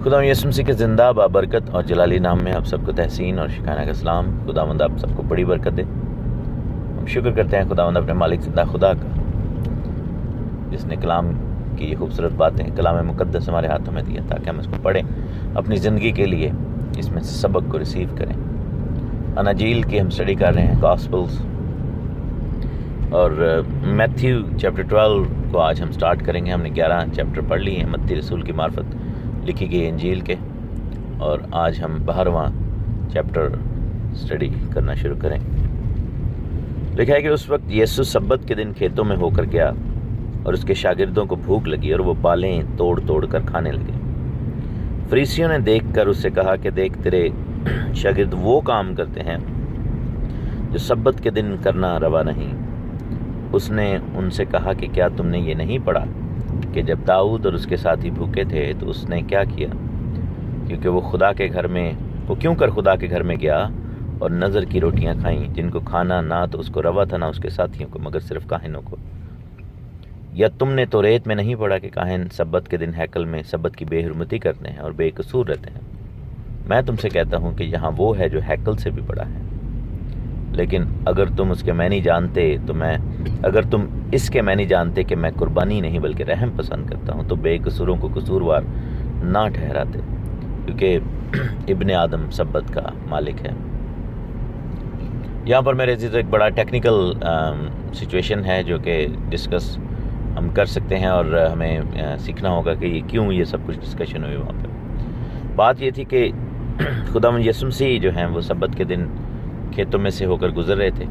خدا یسوع مسیح کے زندہ بابرکت اور جلالی نام میں آپ سب کو تحسین اور شکرانہ کا سلام۔ خداوند آپ سب کو بڑی برکت دے۔ ہم شکر کرتے ہیں خداوند اپنے مالک زندہ خدا کا، جس نے کلام کی یہ خوبصورت باتیں، کلام مقدس ہمارے ہاتھوں میں دیا تاکہ ہم اس کو پڑھیں، اپنی زندگی کے لیے اس میں سے سبق کو ریسیو کریں۔ اناجیل کی ہم اسٹڈی کر رہے ہیں، گاسپلز، اور میتھیو چیپٹر 12 کو آج ہم سٹارٹ کریں گے۔ ہم نے 11 چیپٹر پڑھ لی ہیں متی رسول کی معرفت لکھی گئی انجیل کے، اور آج ہم 12واں چیپٹر سٹڈی کرنا شروع کریں۔ لکھا ہے کہ اس وقت یسوع سبت کے دن کھیتوں میں ہو کر گیا، اور اس کے شاگردوں کو بھوک لگی اور وہ بالیں توڑ توڑ کر کھانے لگے۔ فریسیوں نے دیکھ کر اس سے کہا کہ دیکھ، تیرے شاگرد وہ کام کرتے ہیں جو سبت کے دن کرنا روا نہیں۔ اس نے ان سے کہا کہ کیا تم نے یہ نہیں پڑھا کہ جب داؤد اور اس کے ساتھی بھوکے تھے تو اس نے کیا کیا؟ کیونکہ وہ کیوں کر خدا کے گھر میں گیا اور نظر کی روٹیاں کھائیں، جن کو کھانا نہ تو اس کو روا تھا نہ اس کے ساتھیوں کو، مگر صرف کاہنوں کو۔ یا تم نے توریت میں نہیں پڑھا کہ کاہن سبت کے دن ہیکل میں سبت کی بے حرمتی کرتے ہیں اور بے قصور رہتے ہیں؟ میں تم سے کہتا ہوں کہ یہاں وہ ہے جو ہیکل سے بھی بڑا ہے۔ لیکن اگر تم اس کے معنی جانتے کہ میں قربانی نہیں بلکہ رحم پسند کرتا ہوں، تو بے قصوروں کو قصوروار نہ ٹھہراتے، کیونکہ ابن آدم سبت کا مالک ہے۔ یہاں پر میرے عزیز ایک بڑا ٹیکنیکل سچویشن ہے جو کہ ڈسکس ہم کر سکتے ہیں، اور ہمیں سیکھنا ہوگا کہ کیوں یہ سب کچھ ڈسکشن ہوئی وہاں پہ۔ بات یہ تھی کہ خداوند یسوع مسیح جو ہیں وہ سبت کے دن کھیتوں میں سے ہو کر گزر رہے تھے،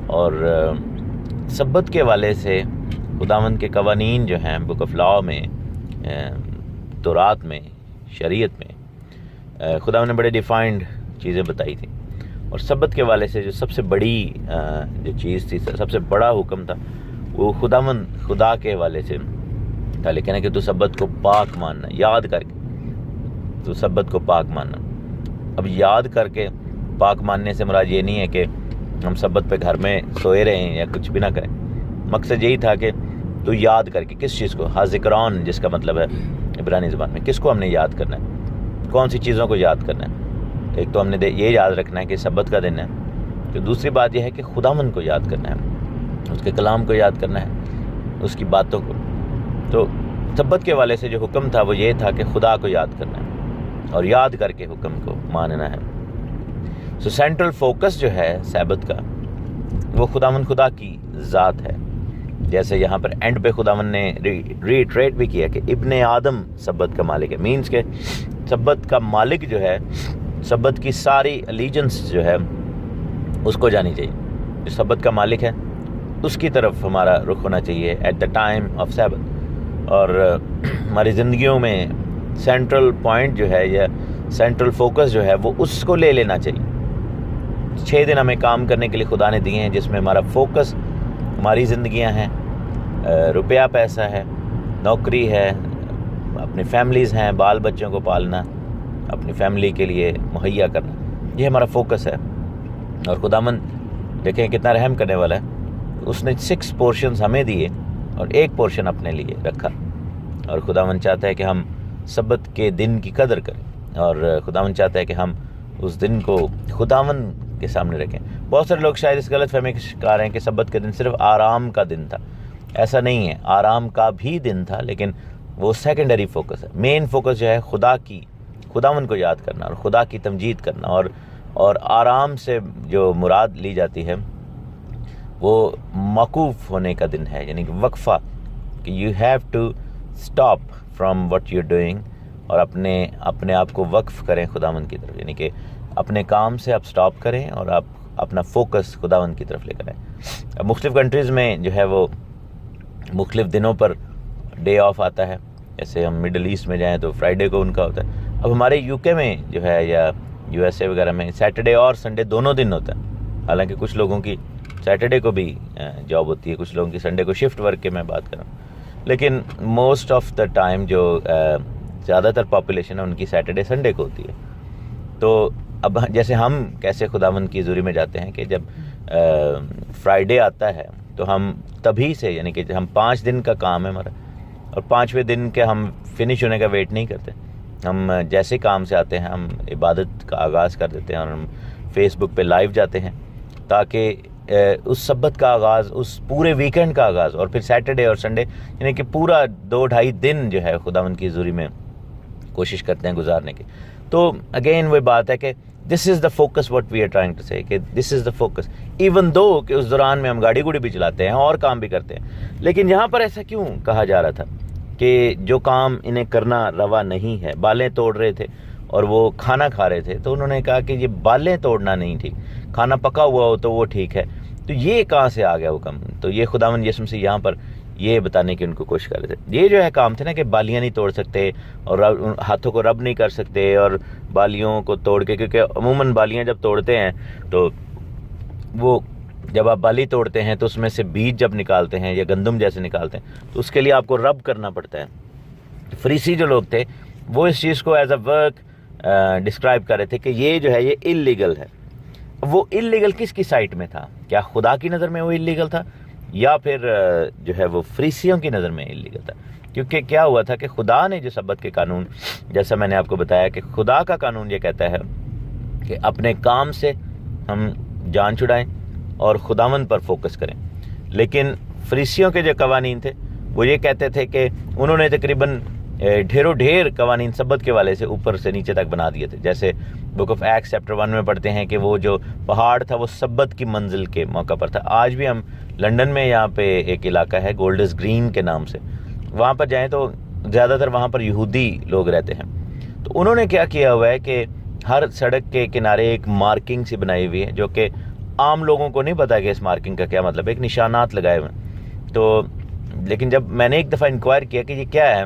اور سبت کے والے سے خداوند کے قوانین جو ہیں بک آف لاء میں، تورات میں، شریعت میں خداوند نے بڑے ڈیفائنڈ چیزیں بتائی تھیں، اور سبت کے والے سے جو سب سے بڑی جو چیز تھی، سب سے بڑا حکم تھا، وہ خدا کے والے سے تھا، لیکن ہے کہ تو سبت کو پاک ماننا، یاد کر کے تو سبت کو پاک ماننا۔ اب یاد کر کے پاک ماننے سے مراد یہ نہیں ہے کہ ہم سبت پہ گھر میں سوئے رہیں یا کچھ بھی نہ کریں۔ مقصد یہی تھا کہ تو یاد کر کے کس چیز کو، ذکران جس کا مطلب ہے عبرانی زبان میں، کس کو ہم نے یاد کرنا ہے، کون سی چیزوں کو یاد کرنا ہے۔ ایک تو ہم نے یہ یاد رکھنا ہے کہ سبت کا دن ہے، تو دوسری بات یہ ہے کہ خداوند کو یاد کرنا ہے، اس کے کلام کو یاد کرنا ہے، اس کی باتوں کو۔ تو سبت کے والے سے جو حکم تھا وہ یہ تھا کہ خدا کو یاد کرنا ہے اور یاد کر کے حکم کو ماننا ہے۔ سینٹرل فوکس جو ہے سبت کا، وہ خدا کی ذات ہے، جیسے یہاں پر اینڈ پہ خداوند نے ریٹریٹ بھی کیا کہ ابن آدم سبت کا مالک ہے، مینز کہ سبت کا مالک جو ہے، سبت کی ساری الیجنس جو ہے اس کو جانی چاہیے۔ جو سبت کا مالک ہے اس کی طرف ہمارا رخ ہونا چاہیے ایٹ دا ٹائم آف سبت، اور ہماری زندگیوں میں سینٹرل پوائنٹ جو ہے یا سینٹرل فوکس جو ہے وہ اس کو لے لینا چاہیے۔ 6 دن ہمیں کام کرنے کے لیے خدا نے دیے ہیں، جس میں ہمارا فوکس ہماری زندگیاں ہیں، روپیہ پیسہ ہے، نوکری ہے، اپنی فیملیز ہیں، بال بچوں کو پالنا، اپنی فیملی کے لیے مہیا کرنا، یہ ہمارا فوکس ہے۔ اور خداوند دیکھیں کتنا رحم کرنے والا ہے، اس نے 6 پورشنز ہمیں دیے اور 1 پورشن اپنے لیے رکھا، اور خداوند چاہتا ہے کہ ہم سبت کے دن کی قدر کریں، اور خداوند چاہتا ہے کہ ہم اس دن کو خداوند کے سامنے رکھیں۔ بہت سارے لوگ شاید اس غلط فہمی کا شکار ہیں کہ سبت کے دن صرف آرام کا دن تھا۔ ایسا نہیں ہے، آرام کا بھی دن تھا، لیکن وہ سیکنڈری فوکس ہے۔ مین فوکس جو ہے خداوند کو یاد کرنا اور خدا کی تمجید کرنا، اور آرام سے جو مراد لی جاتی ہے وہ موقوف ہونے کا دن ہے، یعنی کہ وقفہ، کہ you have to stop from what you doing, اور اپنے آپ کو وقف کریں خداوند کی طرف، یعنی کہ اپنے کام سے آپ سٹاپ کریں اور آپ اپنا فوکس خداوند کی طرف لے کر آئیں۔ اب مختلف کنٹریز میں جو ہے وہ مختلف دنوں پر ڈے آف آتا ہے، جیسے ہم مڈل ایسٹ میں جائیں تو فرائیڈے کو ان کا ہوتا ہے۔ اب ہمارے یو کے میں جو ہے یا یو ایس اے وغیرہ میں سیٹرڈے اور سنڈے دونوں دن ہوتا ہے، حالانکہ کچھ لوگوں کی سیٹرڈے کو بھی جاب ہوتی ہے، کچھ لوگوں کی سنڈے کو، شفٹ ورک کے میں بات کر رہا ہوں، لیکن موسٹ آف دا ٹائم جو زیادہ تر پاپولیشن ہے ان کی سیٹرڈے سنڈے کو ہوتی ہے۔ تو اب جیسے ہم کیسے خداوند کی حضوری میں جاتے ہیں کہ جب فرائیڈے آتا ہے تو ہم تبھی سے، یعنی کہ ہم 5 دن کا کام ہے ہمارا، اور 5ویں دن کے ہم فنش ہونے کا ویٹ نہیں کرتے، ہم جیسے کام سے آتے ہیں ہم عبادت کا آغاز کر دیتے ہیں اور ہم فیس بک پہ لائیو جاتے ہیں تاکہ اس سبت کا آغاز، اس پورے ویکینڈ کا آغاز، اور پھر سیٹرڈے اور سنڈے یعنی کہ پورا 2-2.5 دن جو ہے خداوند کی حضوری میں کوشش کرتے ہیں گزارنے کی. تو اگین وہ بات ہے کہ this is the focus what we are trying to say, کہ this is the focus even though کہ اس دوران میں ہم گاڑی گوڑی بھی چلاتے ہیں اور کام بھی کرتے ہیں. لیکن یہاں پر ایسا کیوں کہا جا رہا تھا کہ جو کام انہیں کرنا روا نہیں ہے، بالیں توڑ رہے تھے اور وہ کھانا کھا رہے تھے، تو انہوں نے کہا کہ یہ بالیں توڑنا نہیں ٹھیک، کھانا پکا ہوا ہو تو وہ ٹھیک ہے. تو یہ کہاں سے آ گیا حکم؟ تو یہ خداوند یسوع مسیح یہاں پر یہ بتانے کی ان کو کوشش کر رہے تھے. یہ جو ہے کام تھے نا کہ بالیاں نہیں توڑ سکتے اور ہاتھوں کو رب نہیں کر سکتے اور بالیوں کو توڑ کے، کیونکہ عموماً بالیاں جب توڑتے ہیں تو وہ جب آپ بالی توڑتے ہیں تو اس میں سے بیج جب نکالتے ہیں یا گندم جیسے نکالتے ہیں تو اس کے لیے آپ کو رب کرنا پڑتا ہے. فریسی جو لوگ تھے وہ اس چیز کو ایز اے ورک ڈسکرائب کر رہے تھے کہ یہ جو ہے یہ اللیگل ہے. وہ اللیگل کس کی سائٹ میں تھا؟ کیا خدا کی نظر میں وہ اللیگل تھا یا پھر جو ہے وہ فریسیوں کی نظر میں اللیگل تھا؟ کیونکہ کیا ہوا تھا کہ خدا نے جو سبت کے قانون، جیسا میں نے آپ کو بتایا کہ خدا کا قانون یہ کہتا ہے کہ اپنے کام سے ہم جان چھڑائیں اور خداوند پر فوکس کریں. لیکن فریسیوں کے جو قوانین تھے وہ یہ کہتے تھے کہ انہوں نے تقریباً ڈھیر قوانین سبت کے والے سے اوپر سے نیچے تک بنا دیے تھے. جیسے بک آف ایکٹس چیپٹر 1 میں پڑھتے ہیں کہ وہ جو پہاڑ تھا وہ سبت کی منزل کے موقع پر تھا. آج بھی ہم لنڈن میں یہاں پہ ایک علاقہ ہے گولڈز گرین کے نام سے، وہاں پر جائیں تو زیادہ تر وہاں پر یہودی لوگ رہتے ہیں. تو انہوں نے کیا کیا ہوا ہے کہ ہر سڑک کے کنارے ایک مارکنگ سی بنائی ہوئی ہے جو کہ عام لوگوں کو نہیں پتا کہ اس مارکنگ کا کیا مطلب ہے. ایک نشانات لگائے ہوئے ہیں. تو لیکن جب میں نے ایک دفعہ انکوائر کیا کہ یہ کیا ہے،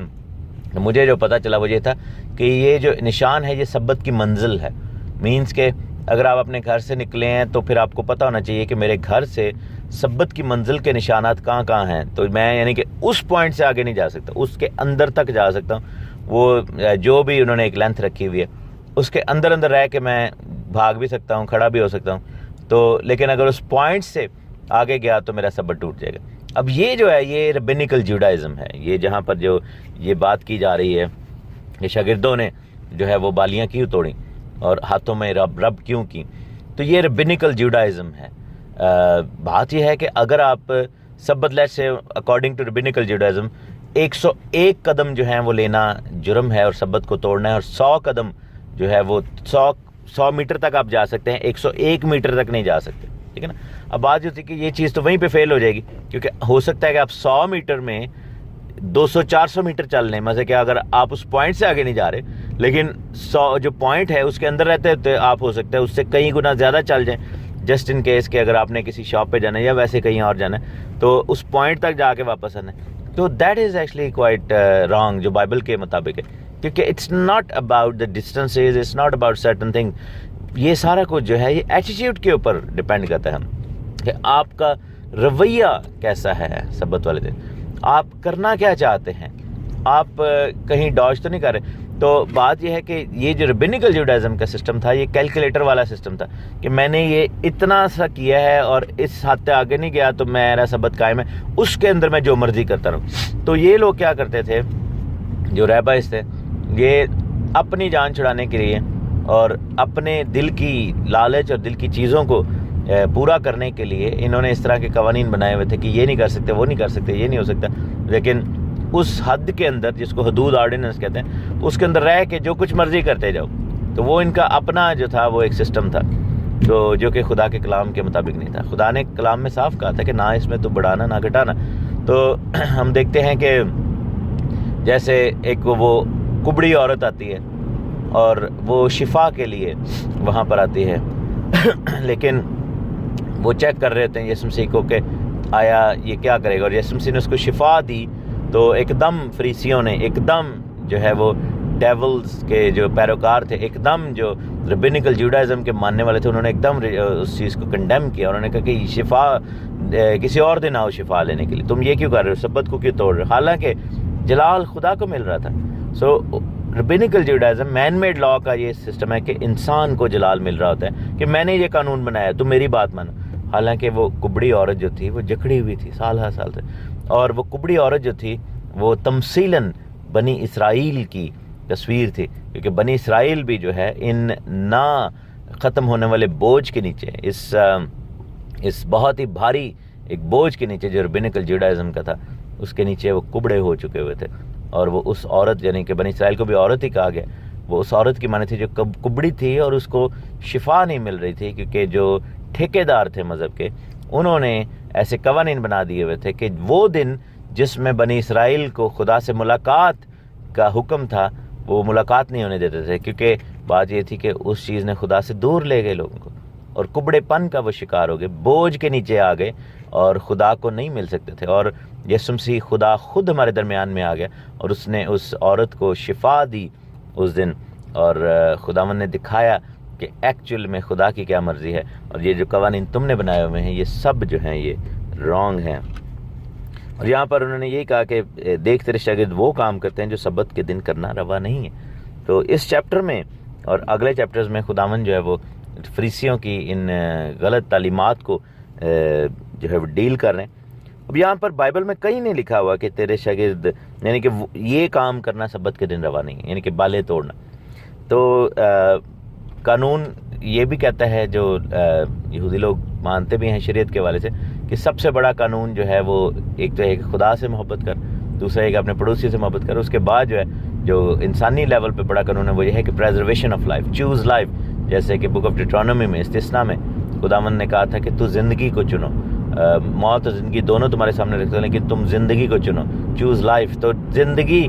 مجھے جو پتہ چلا وہ یہ تھا کہ یہ جو نشان ہے یہ سبت کی منزل ہے. مینس کہ اگر آپ اپنے گھر سے نکلے ہیں تو پھر آپ کو پتہ ہونا چاہیے کہ میرے گھر سے سبت کی منزل کے نشانات کہاں کہاں ہیں. تو میں یعنی کہ اس پوائنٹ سے آگے نہیں جا سکتا، اس کے اندر تک جا سکتا ہوں. وہ جو بھی انہوں نے ایک لینتھ رکھی ہوئی ہے اس کے اندر رہ کے میں بھاگ بھی سکتا ہوں، کھڑا بھی ہو سکتا ہوں. تو لیکن اگر اس پوائنٹ سے آگے گیا تو میرا سبت ٹوٹ جائے گا. اب یہ جو ہے یہ ربینیکل جوڈائزم ہے. یہ جہاں پر جو یہ بات کی جا رہی ہے کہ شاگردوں نے جو ہے وہ بالیاں کیوں توڑیں اور ہاتھوں میں رب کیوں کی، تو یہ ربینیکل جوڈائزم ہے. بات یہ ہے کہ اگر آپ سبت لیٹ سے اکارڈنگ ٹو ربینیکل جوڈائزم 101 قدم جو ہیں وہ لینا جرم ہے اور سبت کو توڑنا ہے، اور 100 قدم جو ہے وہ 100 میٹر تک آپ جا سکتے ہیں، 101 میٹر تک نہیں جا سکتے. ٹھیک ہے نا. اب بات جو تھی کہ یہ چیز تو وہیں پہ فیل ہو جائے گی، کیونکہ ہو سکتا ہے کہ آپ 100 میٹر میں 200-400 میٹر چل لیں، مزے کیا اگر آپ اس پوائنٹ سے آگے نہیں جا رہے، لیکن 100 جو پوائنٹ ہے اس کے اندر رہتے ہوتے آپ ہو سکتا ہے اس سے کئی گنا زیادہ چل جائیں، جسٹ ان کیس کہ اگر آپ نے کسی شاپ پہ جانا ہے یا ویسے کہیں اور جانا ہے تو اس پوائنٹ تک جا کے واپس آنا ہے. تو that is actually quite wrong جو بائبل کے مطابق ہے، کیونکہ it's not about the distances, it's not about certain thing. یہ سارا کچھ جو ہے یہ ایٹیٹیوڈ کے اوپر ڈپینڈ کرتا ہے کہ آپ کا رویہ کیسا ہے سبت والے دن، آپ کرنا کیا چاہتے ہیں، آپ کہیں ڈاج تو نہیں کر رہے. تو بات یہ ہے کہ یہ جو ربینیکل جوڈائزم کا سسٹم تھا یہ کیلکولیٹر والا سسٹم تھا کہ میں نے یہ اتنا سا کیا ہے اور اس حد تک آگے نہیں گیا تو میرا سبت قائم ہے، اس کے اندر میں جو مرضی کرتا رہوں. تو یہ لوگ کیا کرتے تھے جو رہبائز تھے، یہ اپنی جان چھڑانے کے لیے اور اپنے دل کی لالچ اور دل کی چیزوں کو پورا کرنے کے لیے انہوں نے اس طرح کے قوانین بنائے ہوئے تھے کہ یہ نہیں کر سکتے، وہ نہیں کر سکتے، یہ نہیں ہو سکتا. لیکن اس حد کے اندر جس کو حدود آرڈیننس کہتے ہیں اس کے اندر رہ کے جو کچھ مرضی کرتے جاؤ. تو وہ ان کا اپنا جو تھا وہ ایک سسٹم تھا جو کہ خدا کے کلام کے مطابق نہیں تھا. خدا نے کلام میں صاف کہا تھا کہ نہ اس میں تو بڑھانا نہ گھٹانا. تو ہم دیکھتے ہیں کہ جیسے ایک وہ کبڑی عورت آتی ہے اور وہ شفا کے لیے وہاں پر آتی ہے لیکن وہ چیک کر رہے تھے یسوع مسیح کو کہ آیا یہ کیا کرے گا، اور یسوع مسیح نے اس کو شفا دی. تو ایک دم فریسیوں نے ایک دم جو ہے وہ ڈیولز کے جو پیروکار تھے، ایک دم جو ربینیکل جوڈائزم کے ماننے والے تھے، انہوں نے ایک دم اس چیز کو کنڈیم کیا. انہوں نے کہا کہ شفا کسی اور دن آؤ شفا لینے کے لیے، تم یہ کیوں کر رہے ہو، سبت کو کیوں توڑ رہے ہو، حالانکہ جلال خدا کو مل رہا تھا. سو ربینیکل جوڈائزم مین میڈ لا کا یہ سسٹم ہے کہ انسان کو جلال مل رہا ہوتا ہے کہ میں نے یہ قانون بنایا تم میری بات مانو. حالانکہ وہ کبڑی عورت جو تھی وہ جکڑی ہوئی تھی سال ہر سال سے، اور وہ کبڑی عورت جو تھی وہ تمثیلاً بنی اسرائیل کی تصویر تھی، کیونکہ بنی اسرائیل بھی جو ہے ان نہ ختم ہونے والے بوجھ کے نیچے، اس بہت ہی بھاری ایک بوجھ کے نیچے جو ربینیکل جوڈائزم کا تھا، اس کے نیچے وہ کبڑے ہو چکے ہوئے تھے. اور وہ اس عورت، یعنی کہ بنی اسرائیل کو بھی عورت ہی کہا گیا، وہ اس عورت کی معنی تھی جو کبڑی تھی اور اس کو شفا نہیں مل رہی تھی، کیونکہ جو ٹھیکیدار تھے مذہب کے، انہوں نے ایسے قوانین بنا دیے ہوئے تھے کہ وہ دن جس میں بنی اسرائیل کو خدا سے ملاقات کا حکم تھا، وہ ملاقات نہیں ہونے دیتے تھے، کیونکہ بات یہ تھی کہ اس چیز نے خدا سے دور لے گئے لوگوں کو، اور کبڑے پن کا وہ شکار ہو گئے، بوجھ کے نیچے آ گئے اور خدا کو نہیں مل سکتے تھے. اور یسوع مسیح خدا خود ہمارے درمیان میں آ گیا اور اس نے اس عورت کو شفا دی اس دن، اور خداوند نے دکھایا کہ ایکچوئل میں خدا کی کیا مرضی ہے، اور یہ جو قوانین تم نے بنائے ہوئے ہیں یہ سب جو ہیں یہ رانگ ہیں. اور یہاں پر انہوں نے یہی کہا کہ دیکھ تیرے شاگرد وہ کام کرتے ہیں جو سبت کے دن کرنا روا نہیں ہے. تو اس چیپٹر میں اور اگلے چیپٹرز میں خداوند جو ہے وہ فریسیوں کی ان غلط تعلیمات کو جو ہے وہ ڈیل کر رہے ہیں. اب یہاں پر بائبل میں کہیں نہیں لکھا ہوا کہ تیرے شاگرد، یعنی کہ یہ کام کرنا سبت کے دن روا نہیں ہے، یعنی کہ بالیں توڑنا. تو قانون یہ بھی کہتا ہے، جو یہودی لوگ مانتے بھی ہیں شریعت کے حوالے سے، کہ سب سے بڑا قانون جو ہے وہ ایک تو ہے کہ خدا سے محبت کر، دوسرا ہے کہ اپنے پڑوسی سے محبت کر، اس کے بعد جو ہے جو انسانی لیول پہ بڑا قانون ہے وہ یہ ہے کہ preservation of life, choose life. جیسے کہ بک آف ڈیٹرانومی میں استثنا میں خداوند نے کہا تھا کہ تو زندگی کو چنو، موت اور زندگی دونوں تمہارے سامنے رکھتے ہیں، لیکن تم زندگی کو چنو، چوز لائف. تو زندگی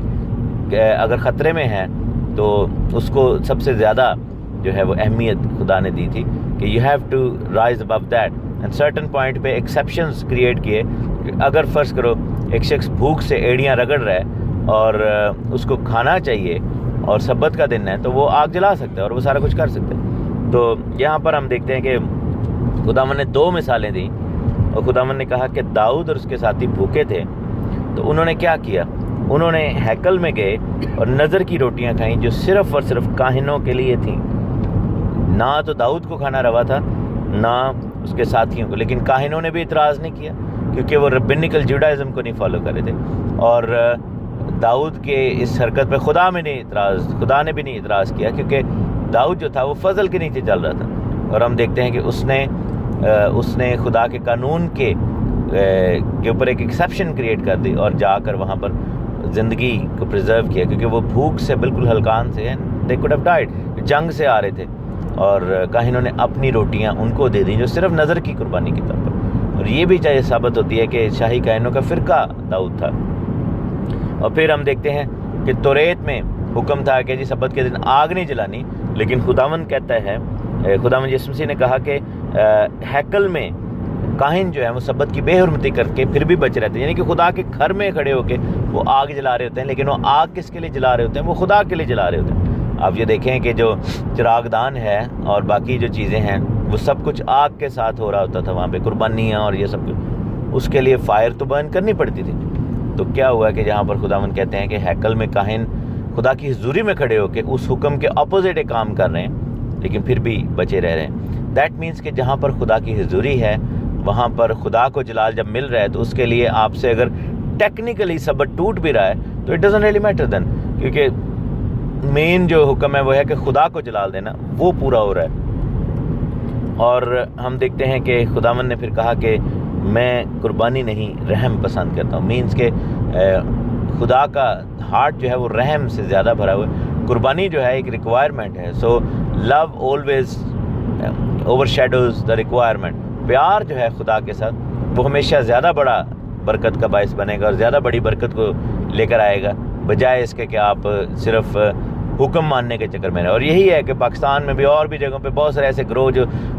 اگر خطرے میں ہے تو اس کو سب سے زیادہ جو ہے وہ اہمیت خدا نے دی تھی کہ you have to rise above that. And certain point پہ ایکسیپشنز کریٹ کیے کہ اگر فرض کرو ایک شخص بھوک سے ایڑیاں رگڑ رہا ہے اور اس کو کھانا چاہیے اور سبت کا دن ہے تو وہ آگ جلا سکتا ہے اور وہ سارا کچھ کر سکتا ہے. تو یہاں پر ہم دیکھتے ہیں کہ خداوند نے 2 مثالیں دیں اور خداوند نے کہا کہ داؤد اور اس کے ساتھی بھوکے تھے، تو انہوں نے کیا کیا؟ انہوں نے ہیکل میں گئے اور نظر کی روٹیاں کھائیں جو صرف اور صرف کاہنوں کے لیے تھیں. نہ تو داؤد کو کھانا روا تھا نہ اس کے ساتھیوں کو، لیکن کاہنوں نے بھی اعتراض نہیں کیا کیونکہ وہ ربینیکل جوڈائزم کو نہیں فالو کر رہے تھے. اور داؤد کے اس حرکت پہ خدا نے بھی نہیں اعتراض کیا، کیونکہ داؤد جو تھا وہ فضل کے نیچے چل رہا تھا. اور ہم دیکھتے ہیں کہ اس نے خدا کے قانون کے اوپر ایک ایکسیپشن کریٹ کر دی اور جا کر وہاں پر زندگی کو پریزرو کیا، کیونکہ وہ بھوک سے بالکل ہلکان سے دے کوڈ ہیو ڈائڈ، جنگ سے آ رہے تھے، اور کاہنوں نے اپنی روٹیاں ان کو دے دیں جو صرف نظر کی قربانی کے طور پر. اور یہ بھی چاہے ثابت ہوتی ہے کہ شاہی کاہنوں کا فرقہ داؤد تھا. اور پھر ہم دیکھتے ہیں کہ توریت میں حکم تھا کہ جی سبت کے دن آگ نہیں جلانی، لیکن خداوند کہتا ہے، خداوند یسوع مسیح نے کہا کہ ہیکل میں کاہن جو ہے وہ سبت کی بے حرمتی کر کے پھر بھی بچ رہتے ہیں، یعنی کہ خدا کے گھر میں کھڑے ہو کے وہ آگ جلا رہے ہوتے ہیں، لیکن وہ آگ کس کے لیے جلا رہے ہوتے ہیں؟ وہ خدا کے لیے جلا رہے ہوتے ہیں. آپ یہ دیکھیں کہ جو چراغ دان ہے اور باقی جو چیزیں ہیں وہ سب کچھ آگ کے ساتھ ہو رہا ہوتا تھا وہاں پہ، قربانیاں اور یہ سب کچھ، اس کے لیے فائر تو برن کرنی پڑتی تھی. تو کیا ہوا کہ جہاں پر خداوند کہتے ہیں کہ ہیکل میں کاہن خدا کی حضوری میں کھڑے ہو کے اس حکم کے اپوزٹ ایک کام کر رہے ہیں لیکن پھر بھی بچے رہ رہے ہیں. دیٹ مینس کہ جہاں پر خدا کی حضوری ہے وہاں پر خدا کو جلال جب مل رہا ہے تو اس کے لیے آپ سے اگر ٹیکنیکلی سبت ٹوٹ بھی رہا ہے تو it doesn't really matter then, کیونکہ مین جو حکم ہے وہ ہے کہ خدا کو جلال دینا، وہ پورا ہو رہا ہے. اور ہم دیکھتے ہیں کہ خداوند نے پھر کہا کہ میں قربانی نہیں رحم پسند کرتا ہوں. مینس کہ خدا کا ہارٹ جو ہے وہ رحم سے زیادہ بھرا ہوا ہے. قربانی جو ہے ایک ریکوائرمنٹ ہے. So love always overshadows the requirement. پیار جو ہے خدا کے ساتھ وہ ہمیشہ زیادہ بڑا برکت کا باعث بنے گا اور زیادہ بڑی برکت کو لے کر آئے گا، بجائے اس کے کہ آپ صرف حکم ماننے کے چکر میں رہے. اور یہی ہے کہ پاکستان میں بھی اور بھی جگہوں پہ بہت سارے ایسے گروہ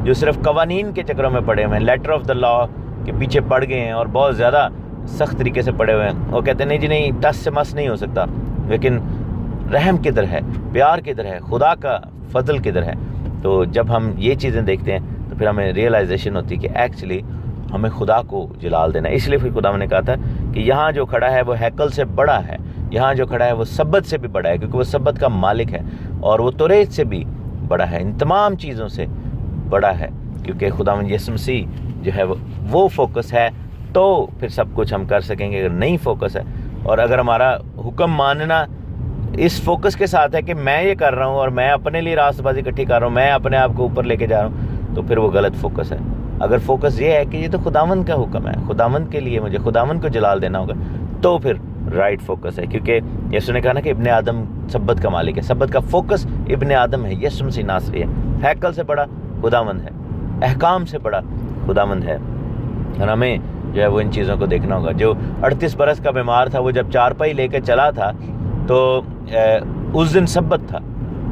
جو صرف قوانین کے چکروں میں پڑے ہوئے ہیں، لیٹر آف دا لا کے پیچھے پڑ گئے ہیں اور بہت زیادہ سخت طریقے سے پڑے ہوئے ہیں. وہ کہتے ہیں نہیں جی نہیں، ٹس سے مس نہیں ہو سکتا. لیکن رحم کدھر ہے، پیار کدھر ہے، خدا کا فضل کدھر ہے؟ تو جب ہم یہ چیزیں دیکھتے ہیں تو پھر ہمیں ریئلائزیشن ہوتی ہے کہ ایکچولی ہمیں خدا کو جلال دینا ہے. اس لیے پھر خدا نے کہا تھا کہ یہاں جو کھڑا ہے وہ ہیکل سے بڑا ہے، یہاں جو کھڑا ہے وہ سبت سے بھی بڑا ہے، کیونکہ وہ سبت کا مالک ہے اور وہ توریت سے بھی بڑا ہے، ان تمام چیزوں سے بڑا ہے. کیونکہ خداوند یسوع مسیح جو ہے وہ فوکس ہے تو پھر سب کچھ ہم کر سکیں گے. اگر نہیں فوکس ہے اور اگر ہمارا حکم ماننا اس فوکس کے ساتھ ہے کہ میں یہ کر رہا ہوں اور میں اپنے لیے راست بازی اکٹھی کر رہا ہوں، میں اپنے آپ کو اوپر لے کے جا رہا ہوں، تو پھر وہ غلط فوکس ہے۔ اگر فوکس یہ ہے کہ یہ تو خداوند کا حکم ہے، خداوند کے لیے مجھے خداوند کو جلال دینا ہوگا، تو پھر رائٹ فوکس ہے۔ کیونکہ یسوع نے کہا نا کہ ابن آدم سبت کا مالک ہے، سبت کا فوکس ابن آدم ہے، یسوع مسیح ناصری ہے۔ ہیکل سے بڑا خداوند ہے، احکام سے بڑا خداوند ہے، اور ہمیں جو ہے وہ ان چیزوں کو دیکھنا ہوگا۔ جو 38 برس کا بیمار تھا، وہ جب چارپائی لے کے چلا تھا تو اس دن سبت تھا،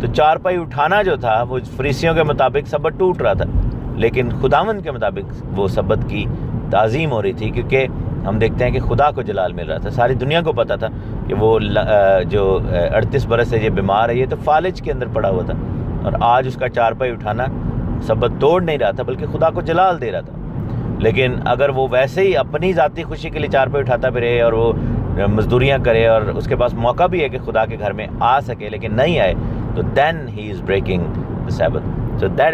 تو چارپائی اٹھانا جو تھا وہ فریسیوں کے مطابق سبت ٹوٹ رہا تھا، لیکن خداوند کے مطابق وہ سبت کی تعظیم ہو رہی تھی، کیونکہ ہم دیکھتے ہیں کہ خدا کو جلال مل رہا تھا۔ ساری دنیا کو پتہ تھا کہ وہ جو 38 برس سے یہ بیمار ہے، یہ تو فالج کے اندر پڑا ہوا تھا، اور آج اس کا چارپائی اٹھانا سبت توڑ نہیں رہا تھا بلکہ خدا کو جلال دے رہا تھا۔ لیکن اگر وہ ویسے ہی اپنی ذاتی خوشی کے لیے چارپائی اٹھاتا پھرے اور وہ مزدوریاں کرے، اور اس کے پاس موقع بھی ہے کہ خدا کے گھر میں آ سکے لیکن نہیں آئے، تو then he is breaking the Sabbath. So that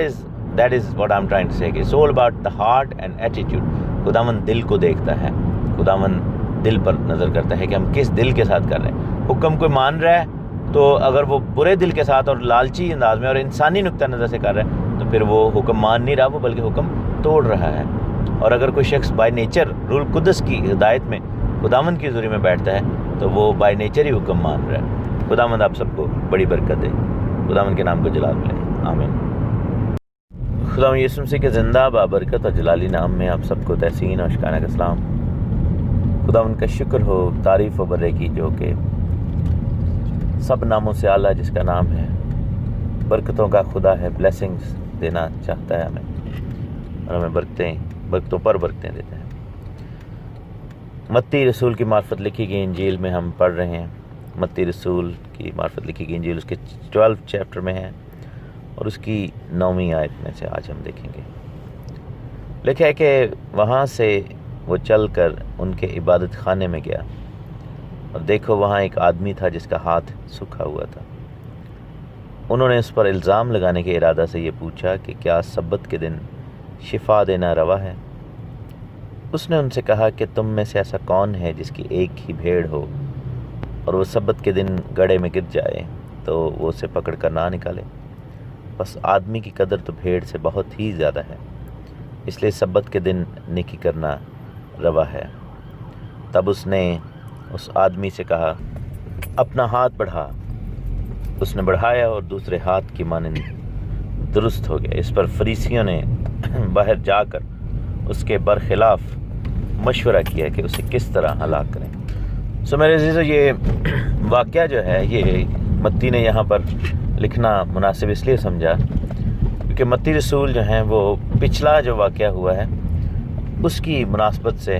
is what I'm trying to say. It's all about the heart and attitude. خداوند دل کو دیکھتا ہے، خداوند دل پر نظر کرتا ہے کہ ہم کس دل کے ساتھ کر رہے ہیں۔ حکم کوئی مان رہا ہے تو اگر وہ برے دل کے ساتھ اور لالچی انداز میں اور انسانی نقطہ نظر سے کر رہا ہے، تو پھر وہ حکم مان نہیں رہا، وہ بلکہ حکم توڑ رہا ہے۔ اور اگر کوئی شخص بائی نیچر روح القدس کی ہدایت میں خداوند کی حضوری میں بیٹھتا ہے تو وہ بائی نیچر ہی حکم مان رہا ہے۔ خداوند آپ سب کو بڑی برکت دے، خداوند کے نام کو جلال ملے، آمین۔ خداوند یسوع مسیح کے زندہ بابرکت اور جلالی نام میں آپ سب کو تحسین اور شکرانہ کا سلام۔ خداوند کا شکر ہو، تعریف و برے کی، جو کہ سب ناموں سے اعلیٰ، جس کا نام ہے، برکتوں کا خدا ہے، بلیسنگز دینا چاہتا ہے ہمیں، اور ہمیں برکتوں پر برکتیں دیتے ہیں۔ متی رسول کی معرفت لکھی گئی انجیل میں ہم پڑھ رہے ہیں۔ متی رسول کی معرفت لکھی گئی انجیل اس کے 12 چیپٹر میں ہے، اور اس کی 9ویں آیت میں سے آج ہم دیکھیں گے۔ لکھا ہے کہ وہاں سے وہ چل کر ان کے عبادت خانے میں گیا، اور دیکھو وہاں ایک آدمی تھا جس کا ہاتھ سوکھا ہوا تھا۔ انہوں نے اس پر الزام لگانے کے ارادہ سے یہ پوچھا کہ کیا سبت کے دن شفا دینا روا ہے؟ اس نے ان سے کہا کہ تم میں سے ایسا کون ہے جس کی ایک ہی بھیڑ ہو اور وہ سبت کے دن گڑھے میں گر جائے تو وہ اسے پکڑ کر نہ نکالے؟ بس آدمی کی قدر تو بھیڑ سے بہت ہی زیادہ ہے، اس لیے سبت کے دن نیکی کرنا روا ہے۔ تب اس نے اس آدمی سے کہا اپنا ہاتھ بڑھا۔ اس نے بڑھایا اور دوسرے ہاتھ کی مانند درست ہو گیا۔ اس پر فریسیوں نے باہر جا کر اس کے برخلاف مشورہ کیا کہ اسے کس طرح ہلاک کریں۔ میرے عزیزو، یہ واقعہ جو ہے یہ متی نے یہاں پر لکھنا مناسب اس لیے سمجھا کیونکہ متی رسول جو ہیں وہ پچھلا جو واقعہ ہوا ہے اس کی مناسبت سے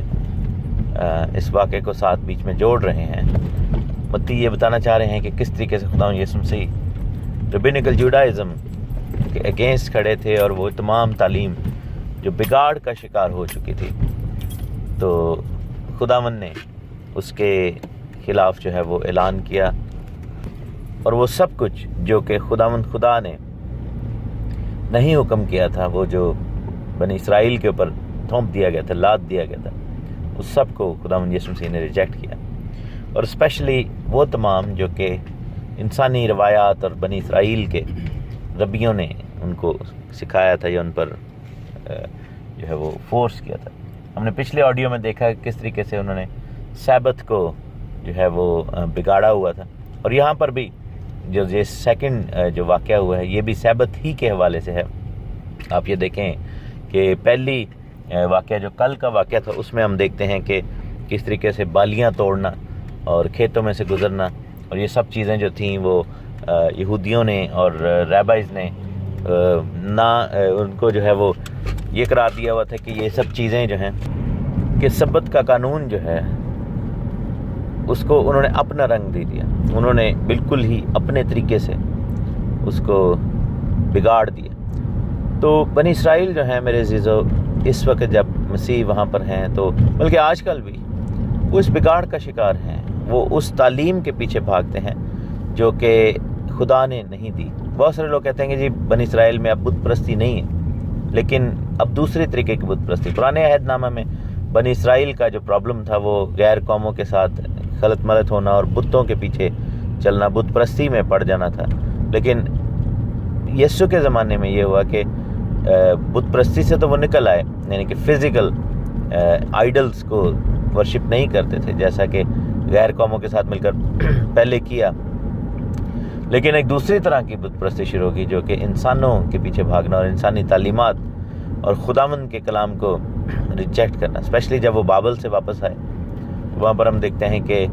اس واقعے کو ساتھ بیچ میں جوڑ رہے ہیں۔ متی یہ بتانا چاہ رہے ہیں کہ کس طریقے سے خداوند یسوع مسیح ربینیکل جوڈائزم کے اگینسٹ کھڑے تھے، اور وہ تمام تعلیم جو بگاڑ کا شکار ہو چکی تھی، تو خداوند نے اس کے خلاف جو ہے وہ اعلان کیا، اور وہ سب کچھ جو کہ خداوند خدا نے نہیں حکم کیا تھا، وہ جو بنی اسرائیل کے اوپر تھوپ دیا گیا تھا، لاد دیا گیا تھا، اس سب کو خداوند یسوع مسیح نے ریجیکٹ کیا، اور اسپیشلی وہ تمام جو کہ انسانی روایات اور بنی اسرائیل کے ربیوں نے ان کو سکھایا تھا یا ان پر جو ہے وہ فورس کیا تھا۔ ہم نے پچھلے آڈیو میں دیکھا کہ کس طریقے سے انہوں نے سبت کو جو ہے وہ بگاڑا ہوا تھا، اور یہاں پر بھی جو یہ سیکنڈ جو واقعہ ہوا ہے یہ بھی سبت ہی کے حوالے سے ہے۔ آپ یہ دیکھیں کہ پہلی واقعہ جو کل کا واقعہ تھا اس میں ہم دیکھتے ہیں کہ کس طریقے سے بالیاں توڑنا اور کھیتوں میں سے گزرنا اور یہ سب چیزیں جو تھیں وہ یہودیوں نے اور ریبائز نے نہ ان کو جو ہے وہ یہ قرار دیا ہوا تھا کہ یہ سب چیزیں جو ہیں کہ سبت کا قانون جو ہے اس کو انہوں نے اپنا رنگ دے دیا، انہوں نے بالکل ہی اپنے طریقے سے اس کو بگاڑ دیا۔ تو بنی اسرائیل جو ہیں میرے عزیزو، اس وقت جب مسیح وہاں پر ہیں تو بلکہ آج کل بھی وہ اس بگاڑ کا شکار ہیں، وہ اس تعلیم کے پیچھے بھاگتے ہیں جو کہ خدا نے نہیں دی۔ بہت سارے لوگ کہتے ہیں کہ جی بنی اسرائیل میں اب بت پرستی نہیں ہے، لیکن اب دوسرے طریقے کی بت پرستی۔ پرانے عہد نامہ میں بنی اسرائیل کا جو پرابلم تھا وہ غیر قوموں کے ساتھ خلط ملط ہونا اور بتوں کے پیچھے چلنا، بت پرستی میں پڑ جانا تھا. لیکن یسوع کے زمانے میں یہ ہوا کہ بت پرستی سے تو وہ نکل آئے، یعنی کہ فزیکل آئیڈلز کو ورشپ نہیں کرتے تھے جیسا کہ غیر قوموں کے ساتھ مل کر پہلے کیا. لیکن ایک دوسری طرح کی بت پرستی شروع کی جو کہ انسانوں کے پیچھے بھاگنا اور انسانی تعلیمات اور خداوند کے کلام کو ریجیکٹ کرنا. اسپیشلی جب وہ بابل سے واپس آئے، وہاں پر ہم دیکھتے ہیں کہ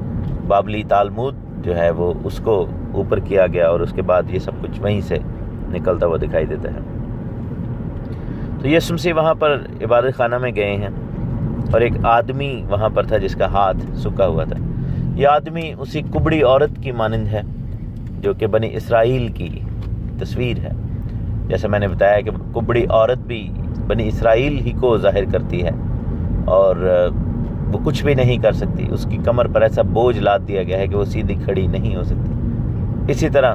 بابلی تالمود جو ہے وہ اس کو اوپر کیا گیا، اور اس کے بعد یہ سب کچھ وہیں سے نکلتا ہوا دکھائی دیتا ہے. تو یسوع مسیح وہاں پر عبادت خانہ میں گئے ہیں، اور ایک آدمی وہاں پر تھا جس کا ہاتھ سکا ہوا تھا. یہ آدمی اسی کبڑی عورت کی مانند ہے جو کہ بنی اسرائیل کی تصویر ہے. جیسے میں نے بتایا کہ کبڑی عورت بھی بنی اسرائیل ہی کو ظاہر کرتی ہے، اور وہ کچھ بھی نہیں کر سکتی. اس کی کمر پر ایسا بوجھ لاد دیا گیا ہے کہ وہ سیدھی کھڑی نہیں ہو سکتی. اسی طرح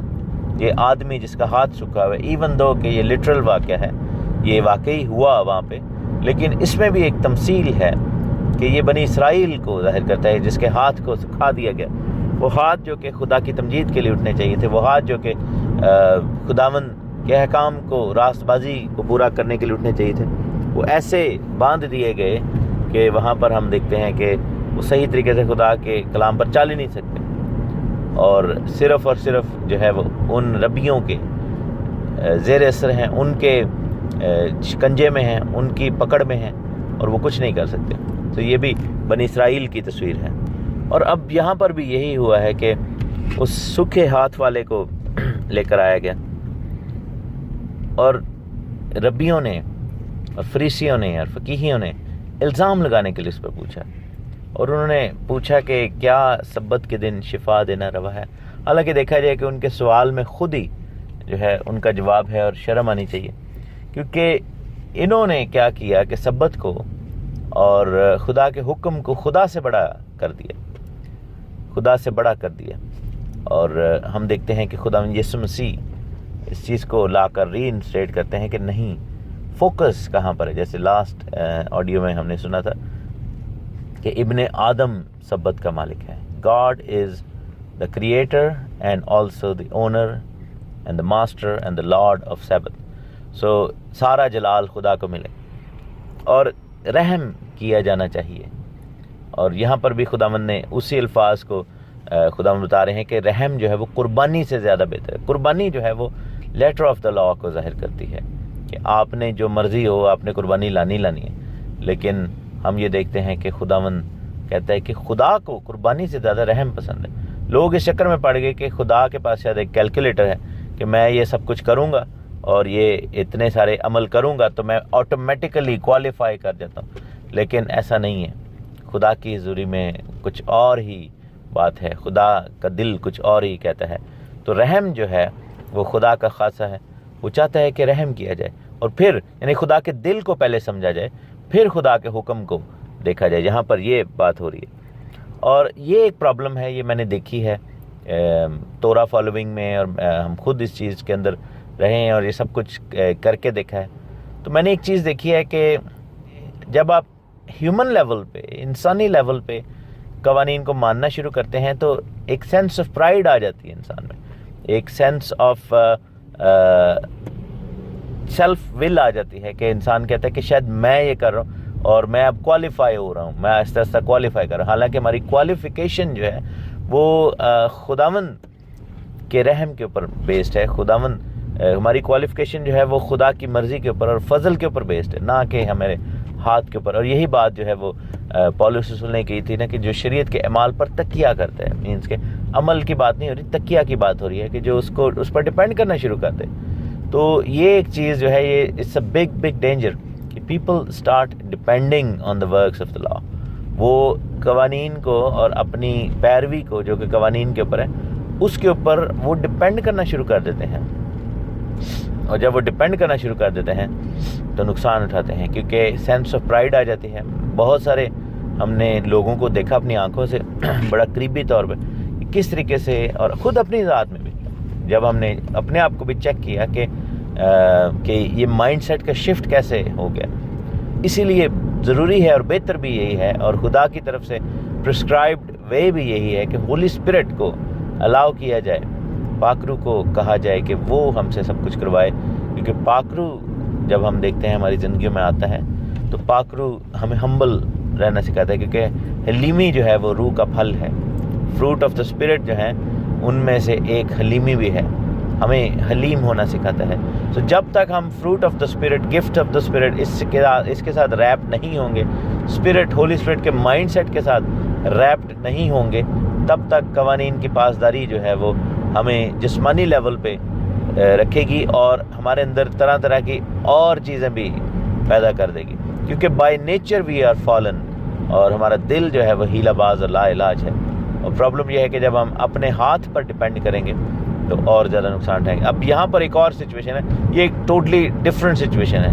یہ آدمی جس کا ہاتھ سکا ہوا ہے، ایون دو کہ یہ لٹرل واقعہ ہے، یہ واقعی ہوا وہاں پہ، لیکن اس میں بھی ایک تمثیل ہے کہ یہ بنی اسرائیل کو ظاہر کرتا ہے جس کے ہاتھ کو سکھا دیا گیا. وہ ہاتھ جو کہ خدا کی تمجید کے لیے اٹھنے چاہیے تھے، وہ ہاتھ جو کہ خداوند کے احکام کو، راست بازی کو پورا کرنے کے لیے اٹھنے چاہیے تھے، وہ ایسے باندھ دیے گئے کہ وہاں پر ہم دیکھتے ہیں کہ وہ صحیح طریقے سے خدا کے کلام پر چل ہی نہیں سکتے، اور صرف جو ہے وہ ان ربیوں کے زیر اثر ہیں، ان کے شکنجے میں ہیں، ان کی پکڑ میں ہیں، اور وہ کچھ نہیں کر سکتے. تو یہ بھی بنی اسرائیل کی تصویر ہے. اور اب یہاں پر بھی یہی ہوا ہے کہ اس سکھے ہاتھ والے کو لے کر آیا گیا، اور ربیوں نے اور فریسیوں نے اور فقیہیوں نے الزام لگانے کے لیے اس پر پوچھا، اور انہوں نے پوچھا کہ کیا سبت کے دن شفا دینا روا ہے. حالانکہ دیکھا جائے کہ ان کے سوال میں خود ہی جو ہے ان کا جواب ہے، اور شرم آنی چاہیے، کیونکہ انہوں نے کیا کیا کہ سبت کو اور خدا کے حکم کو خدا سے بڑا کر دیا، خدا سے بڑا کر دیا. اور ہم دیکھتے ہیں کہ خدا یسوع مسیح اس چیز کو لا کر ری انسٹیٹ کرتے ہیں کہ نہیں، فوکس کہاں پر ہے. جیسے لاسٹ آڈیو میں ہم نے سنا تھا کہ ابن آدم سبت کا مالک ہے. God is the creator and also the owner and the master and the lord of سبت. سو سارا جلال خدا کو ملے، اور رحم کیا جانا چاہیے. اور یہاں پر بھی خداوند نے اسی الفاظ کو خداوند بتا رہے ہیں کہ رحم جو ہے وہ قربانی سے زیادہ بہتر ہے. قربانی جو ہے وہ لیٹر آف دا لا کو ظاہر کرتی ہے کہ آپ نے جو مرضی ہو آپ نے قربانی لانی ہے. لیکن ہم یہ دیکھتے ہیں کہ خداوند کہتا ہے کہ خدا کو قربانی سے زیادہ رحم پسند ہے. لوگ اس چکر میں پڑ گئے کہ خدا کے پاس شاید ایک کیلکولیٹر ہے کہ میں یہ سب کچھ کروں گا اور یہ اتنے سارے عمل کروں گا تو میں آٹومیٹیکلی کوالیفائی کر جاتا ہوں. لیکن ایسا نہیں ہے. خدا کی حضوری میں کچھ اور ہی بات ہے، خدا کا دل کچھ اور ہی کہتا ہے. تو رحم جو ہے وہ خدا کا خاصہ ہے. وہ چاہتا ہے کہ رحم کیا جائے، اور پھر یعنی خدا کے دل کو پہلے سمجھا جائے، پھر خدا کے حکم کو دیکھا جائے. یہاں پر یہ بات ہو رہی ہے، اور یہ ایک پرابلم ہے، یہ میں نے دیکھی ہے تورا فالوئنگ میں، اور ہم خود اس چیز کے اندر رہے ہیں اور یہ سب کچھ کر کے دیکھا ہے. تو میں نے ایک چیز دیکھی ہے کہ جب آپ ہیومن لیول پہ، انسانی لیول پہ قوانین کو ماننا شروع کرتے ہیں تو ایک سینس آف پرائیڈ آ جاتی ہے انسان میں، ایک سینس آف سیلف ول آ جاتی ہے کہ انسان کہتا ہے کہ شاید میں یہ کر رہا ہوں اور میں اب کوالیفائی ہو رہا ہوں، میں آہستہ آہستہ کوالیفائی کر رہا ہوں. حالانکہ ہماری کوالیفیکیشن جو ہے وہ خداوند کے رحم کے اوپر بیسڈ ہے. خداوند ہماری کوالیفیکیشن جو ہے وہ خدا کی مرضی کے اوپر اور فضل کے اوپر بیسڈ ہے، نہ کہ ہمارے ہاتھ کے اوپر. اور یہی بات جو ہے وہ پولس رسول نے کی تھی نا کہ جو شریعت کے اعمال پر تکیہ کرتا ہے، مینس کہ عمل کی بات نہیں ہو رہی، تکیہ کی بات ہو رہی ہے کہ جو اس پر ڈیپینڈ کرنا شروع کرتے. تو یہ ایک چیز جو ہے یہ اٹس اے بگ ڈینجر کہ people start depending on the works of the law. وہ قوانین کو اور اپنی پیروی کو جو کہ قوانین کے اوپر ہے اس کے اوپر وہ ڈیپینڈ کرنا شروع کر دیتے ہیں. اور جب وہ ڈیپینڈ کرنا شروع کر دیتے ہیں تو نقصان اٹھاتے ہیں، کیونکہ سینس آف پرائیڈ آ جاتی ہے. بہت سارے ہم نے لوگوں کو دیکھا اپنی آنکھوں سے بڑا قریبی طور پہ کس طریقے سے، اور خود اپنی ذات میں بھی جب ہم نے اپنے آپ کو بھی چیک کیا کہ یہ مائنڈ سیٹ کا شفٹ کیسے ہو گیا. اسی لیے ضروری ہے اور بہتر بھی یہی ہے، اور خدا کی طرف سے پرسکرائبڈ وے بھی یہی ہے کہ ہولی اسپرٹ کو الاؤ کیا جائے، پاکرو کو کہا جائے کہ وہ ہم سے سب کچھ کروائے، کیونکہ پاکرو جب ہم دیکھتے ہیں ہماری زندگیوں میں آتا ہے تو پاکرو ہمیں ہمبل رہنا سکھاتا ہے، کیونکہ حلیمی جو ہے وہ روح کا پھل ہے، فروٹ آف دا اسپرٹ جو ہے ان میں سے ایک حلیمی بھی ہے، ہمیں حلیم ہونا سکھاتا ہے۔ تو جب تک ہم fruit of the spirit, gift of the spirit اس کے ساتھ ریپ نہیں ہوں گے، اسپرٹ ہولی اسپرٹ کے مائنڈ سیٹ کے ساتھ ریپڈ نہیں ہوں گے، تب تک قوانین کی پاسداری جو ہے وہ ہمیں جسمانی لیول پہ رکھے گی اور ہمارے اندر طرح طرح کی اور چیزیں بھی پیدا کر دے گی، کیونکہ by nature we are fallen, اور ہمارا دل جو ہے وہ ہیلا باز اور لا علاج ہے۔ اور پرابلم یہ ہے کہ جب ہم اپنے ہاتھ پر ڈیپینڈ کریں گے تو اور زیادہ نقصان اٹھائیں گے۔ اب یہاں پر ایک اور سچویشن ہے، یہ ایک ٹوٹلی ڈفرینٹ سچویشن ہے،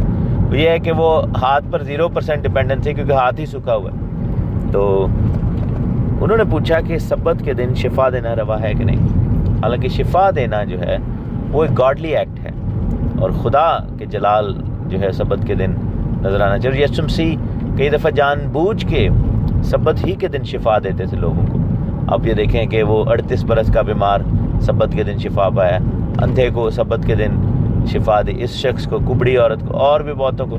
یہ ہے کہ وہ ہاتھ پر 0% ڈیپینڈنس ہے کیونکہ ہاتھ ہی سوکھا ہوا ہے۔ تو انہوں نے پوچھا کہ سبت کے دن شفا دینا روا ہے کہ نہیں؟ حالانکہ شفا دینا جو ہے وہ ایک گاڈلی ایکٹ ہے، اور خدا کے جلال جو ہے سبت کے دن نظر آنا چاہیے۔ یسوع مسیح کئی دفعہ جان بوجھ کے سبت ہی کے دن شفا دیتے تھے لوگوں کو۔ آپ یہ دیکھیں کہ وہ 38 برس کا بیمار سبت کے دن شفا پایا، اندھے کو سبت کے دن شفا دی، اس شخص کو، کبڑی عورت کو، اور بھی بہتوں کو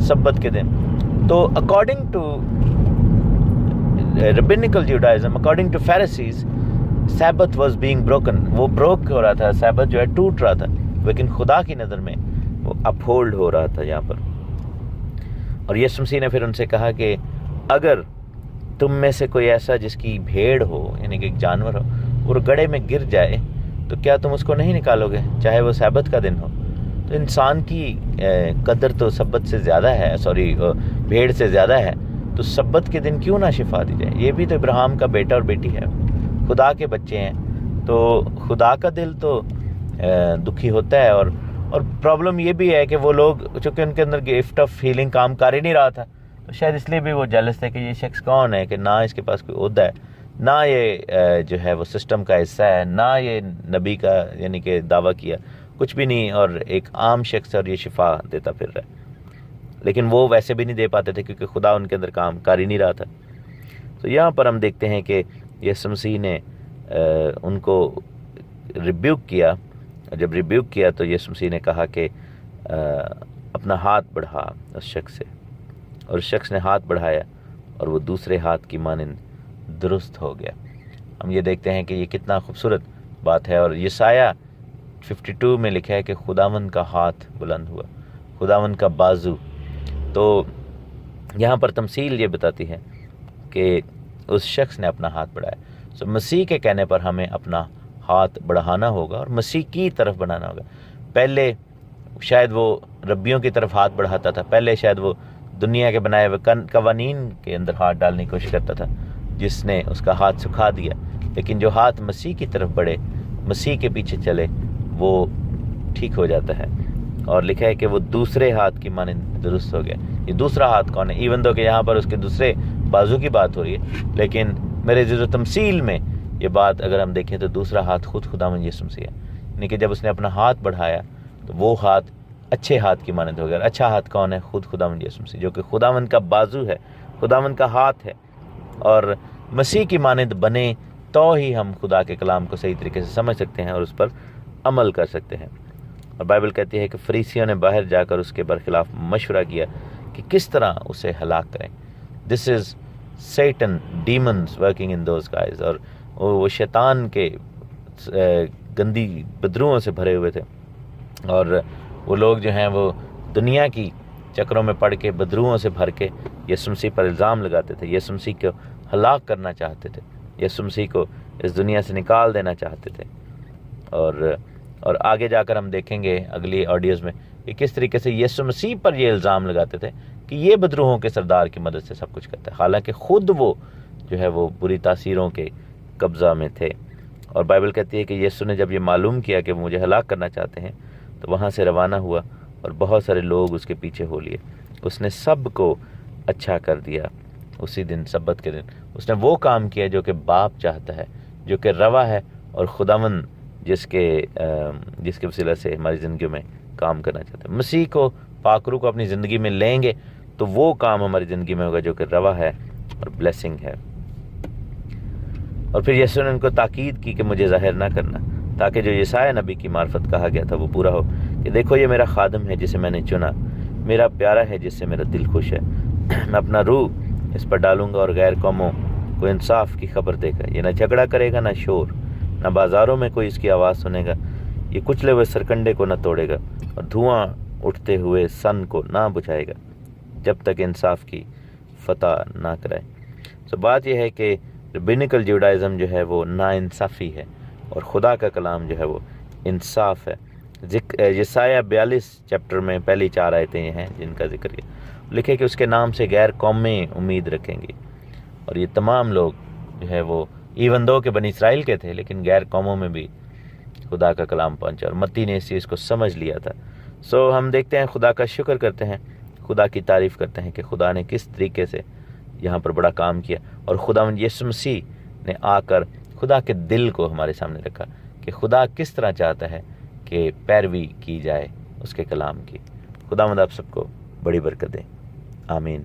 سبت کے دن۔ تو according to rabbinical Judaism, according to Pharisees, سبت واز بینگ بروکن، وہ بروک ہو رہا تھا، سبت جو ہے ٹوٹ رہا تھا، لیکن خدا کی نظر میں وہ اپ ہولڈ ہو رہا تھا یہاں پر۔ اور یسوع مسیح نے پھر ان سے کہا کہ اگر تم میں سے کوئی ایسا جس کی بھیڑ ہو، یعنی کہ ایک جانور ہو، اور گڑھے میں گر جائے تو کیا تم اس کو نہیں نکالو گے، چاہے وہ سبت کا دن ہو؟ تو انسان کی قدر تو سبت سے زیادہ ہے، بھیڑ سے زیادہ ہے، تو سبت کے دن کیوں نہ شفا دی جائے؟ یہ بھی تو ابراہیم کا بیٹا اور بیٹی ہے، خدا کے بچے ہیں، تو خدا کا دل تو دکھی ہوتا ہے۔ اور پرابلم یہ بھی ہے کہ وہ لوگ چونکہ ان کے اندر گفٹ آف ہیلنگ کام کر ہی نہیں رہا تھا، تو شاید اس لیے بھی وہ جیلس تھے کہ یہ شخص کون ہے، کہ نہ اس کے پاس کوئی عہدہ ہے، نہ یہ جو ہے وہ سسٹم کا حصہ ہے، نہ یہ نبی کا یعنی کہ دعویٰ کیا، کچھ بھی نہیں، اور ایک عام شخص اور یہ شفا دیتا پھر رہا ہے۔ لیکن وہ ویسے بھی نہیں دے پاتے تھے کیونکہ خدا ان کے اندر کام کر ہی نہیں رہا تھا۔ تو یہاں پر ہم دیکھتے ہیں کہ یسوع مسیح نے ان کو ریبیوک کیا، جب ریبیوک کیا تو یسوع مسیح نے کہا کہ اپنا ہاتھ بڑھا اس شخص سے، اور اس شخص نے ہاتھ بڑھایا اور وہ دوسرے ہاتھ کی مانند درست ہو گیا۔ ہم یہ دیکھتے ہیں کہ یہ کتنا خوبصورت بات ہے، اور یسایہ 52 میں لکھا ہے کہ خداوند کا ہاتھ بلند ہوا، خداوند کا بازو۔ تو یہاں پر تمثیل یہ بتاتی ہے کہ اس شخص نے اپنا ہاتھ بڑھایا۔ سو مسیح کے کہنے پر ہمیں اپنا ہاتھ بڑھانا ہوگا اور مسیح کی طرف بڑھانا ہوگا۔ پہلے شاید وہ ربیوں کی طرف ہاتھ بڑھاتا تھا، پہلے شاید وہ دنیا کے بنائے ہوئے قوانین کے اندر ہاتھ ڈالنے کی کوشش کرتا تھا، جس نے اس کا ہاتھ سکھا دیا۔ لیکن جو ہاتھ مسیح کی طرف بڑھے، مسیح کے پیچھے چلے، وہ ٹھیک ہو جاتا ہے۔ اور لکھا ہے کہ وہ دوسرے ہاتھ کی مانند درست ہو گیا۔ یہ دوسرا ہاتھ کون ہے؟ ایون دو کہ یہاں پر اس کے دوسرے بازو کی بات ہو رہی ہے، لیکن میرے ذکر و تمثیل میں یہ بات اگر ہم دیکھیں تو دوسرا ہاتھ خود خداوند یسوع مسیح ہے، یعنی کہ جب اس نے اپنا ہاتھ بڑھایا تو وہ ہاتھ اچھے ہاتھ کی مانند ہو گیا۔ اچھا ہاتھ کون ہے؟ خود خداوند یسوع مسیح، جو کہ خداوند کا بازو ہے، خداوند کا ہاتھ ہے۔ اور مسیح کی مانند بنے تو ہی ہم خدا کے کلام کو صحیح طریقے سے سمجھ سکتے ہیں اور اس پر عمل کر سکتے ہیں۔ اور بائبل کہتی ہے کہ فریسیوں نے باہر جا کر اس کے برخلاف مشورہ کیا کہ کس طرح اسے ہلاک کریں۔ This is Satan demons working in those guys, اور وہ شیطان کے گندی بدروؤں سے بھرے ہوئے تھے، اور وہ لوگ جو ہیں وہ دنیا کی چکروں میں پڑ کے بدروؤں سے بھر کے یسوع مسیح پر الزام لگاتے تھے، یسوع مسیح کو ہلاک کرنا چاہتے تھے، یسوع مسیح کو اس دنیا سے نکال دینا چاہتے تھے۔ اور آگے جا کر ہم دیکھیں گے اگلی آڈیوز میں کہ کس طریقے سے یسوع مسیح پر یہ الزام لگاتے تھے کہ یہ بدروہوں کے سردار کی مدد سے سب کچھ کرتا ہے، حالانکہ خود وہ جو ہے وہ بری تاثیروں کے قبضہ میں تھے۔ اور بائبل کہتی ہے کہ یسوع نے جب یہ معلوم کیا کہ وہ مجھے ہلاک کرنا چاہتے ہیں تو وہاں سے روانہ ہوا، اور بہت سارے لوگ اس کے پیچھے ہو لیے۔ اس نے سب کو اچھا کر دیا۔ اسی دن سبت کے دن اس نے وہ کام کیا جو کہ باپ چاہتا ہے، جو کہ روا ہے، اور خداوند جس کے وسیلہ سے ہماری زندگیوں میں کام کرنا چاہتا ہے۔ مسیح کو، پاکرو کو اپنی زندگی میں لیں گے تو وہ کام ہماری زندگی میں ہوگا جو کہ روا ہے اور بلیسنگ ہے۔ اور پھر یسوع نے ان کو تاکید کی کہ مجھے ظاہر نہ کرنا، تاکہ جو یسایہ نبی کی معرفت کہا گیا تھا وہ پورا ہو کہ دیکھو یہ میرا خادم ہے جسے میں نے چنا، میرا پیارا ہے جس سے میرا دل خوش ہے، میں اپنا روح اس پر ڈالوں گا اور غیر قوموں کو انصاف کی خبر دے گا۔ یہ نہ جھگڑا کرے گا، نہ شور، نہ بازاروں میں کوئی اس کی آواز سنے گا، یہ کچلے ہوئے سرکنڈے کو نہ توڑے گا اور دھواں اٹھتے ہوئے سن کو نہ بجھائے گا جب تک انصاف کی فتح نہ کرائے۔ تو بات یہ ہے کہ ربینیکل جیوڈائزم جو ہے وہ نا انصافی ہے اور خدا کا کلام جو ہے وہ انصاف ہے۔ یسایہ 42 چیپٹر میں پہلی 4 آیتیں یہ ہیں جن کا ذکر کیا، لکھے کہ اس کے نام سے غیر قومیں امید رکھیں گی، اور یہ تمام لوگ جو ہے وہ ایون دو کہ بنی اسرائیل کے تھے لیکن غیر قوموں میں بھی خدا کا کلام پہنچا، اور متی نے اس چیز کو سمجھ لیا تھا۔ ہم دیکھتے ہیں، خدا کا شکر کرتے ہیں، خدا کی تعریف کرتے ہیں کہ خدا نے کس طریقے سے یہاں پر بڑا کام کیا، اور خداوند یسوع مسیح نے آ کر خدا کے دل کو ہمارے سامنے رکھا کہ خدا کس طرح چاہتا ہے کہ پیروی کی جائے اس کے کلام کی۔ خداوند آپ سب کو بڑی برکت دے، آمین۔